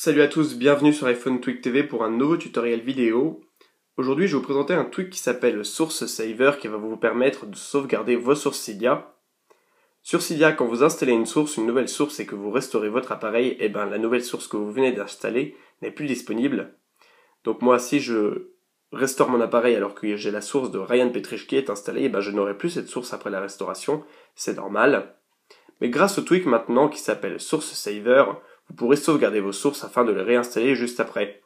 Salut à tous, bienvenue sur iPhone Tweak TV pour un nouveau tutoriel vidéo. Aujourd'hui, je vais vous présenter un tweak qui s'appelle Source Saver qui va vous permettre de sauvegarder vos sources Cydia. Sur Cydia, quand vous installez une nouvelle source et que vous restaurez votre appareil, la nouvelle source que vous venez d'installer n'est plus disponible. Donc moi, si je restaure mon appareil alors que j'ai la source de Ryan Petrich qui est installée, je n'aurai plus cette source après la restauration, c'est normal. Mais grâce au tweak maintenant qui s'appelle Source Saver, vous pourrez sauvegarder vos sources afin de les réinstaller juste après.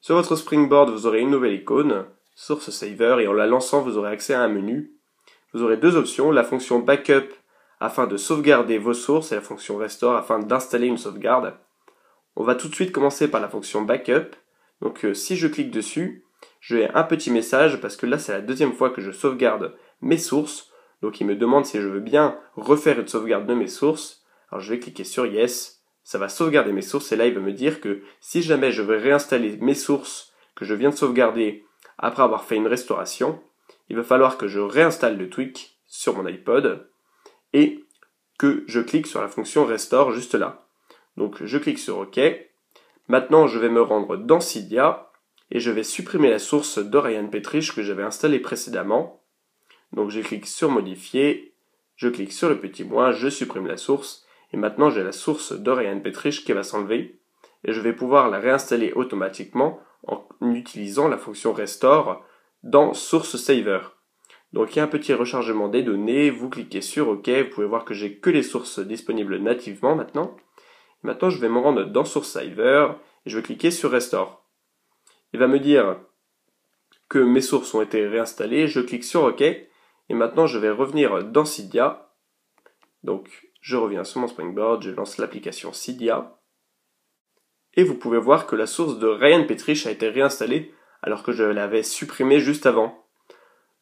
Sur votre Springboard, vous aurez une nouvelle icône, Source Saver, et en la lançant, vous aurez accès à un menu. Vous aurez deux options, la fonction Backup afin de sauvegarder vos sources et la fonction Restore afin d'installer une sauvegarde. On va tout de suite commencer par la fonction Backup. Donc si je clique dessus, j'ai un petit message parce que là c'est la deuxième fois que je sauvegarde mes sources. Donc il me demande si je veux bien refaire une sauvegarde de mes sources. Alors je vais cliquer sur Yes. Ça va sauvegarder mes sources et là il va me dire que si jamais je veux réinstaller mes sources que je viens de sauvegarder après avoir fait une restauration, il va falloir que je réinstalle le tweak sur mon iPod et que je clique sur la fonction Restore juste là. Donc je clique sur OK. Maintenant je vais me rendre dans Cydia et je vais supprimer la source de Ryan Petrich que j'avais installée précédemment. Donc je clique sur Modifier, je clique sur le petit moins, je supprime la source. Et maintenant, j'ai la source de Ryan Petrich qui va s'enlever. Et je vais pouvoir la réinstaller automatiquement en utilisant la fonction Restore dans Source Saver. Donc il y a un petit rechargement des données. Vous cliquez sur OK. Vous pouvez voir que j'ai que les sources disponibles nativement maintenant. Et maintenant, je vais me rendre dans Source Saver et je vais cliquer sur Restore. Il va me dire que mes sources ont été réinstallées. Je clique sur OK. Et maintenant, je vais revenir dans Cydia. Donc, je reviens sur mon Springboard, je lance l'application Cydia. Et vous pouvez voir que la source de Ryan Petrich a été réinstallée alors que je l'avais supprimée juste avant.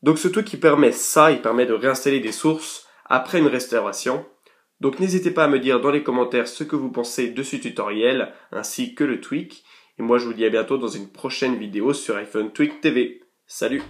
Donc ce truc il permet de réinstaller des sources après une restauration. Donc n'hésitez pas à me dire dans les commentaires ce que vous pensez de ce tutoriel ainsi que le tweak. Et moi je vous dis à bientôt dans une prochaine vidéo sur iPhone Tweak TV. Salut!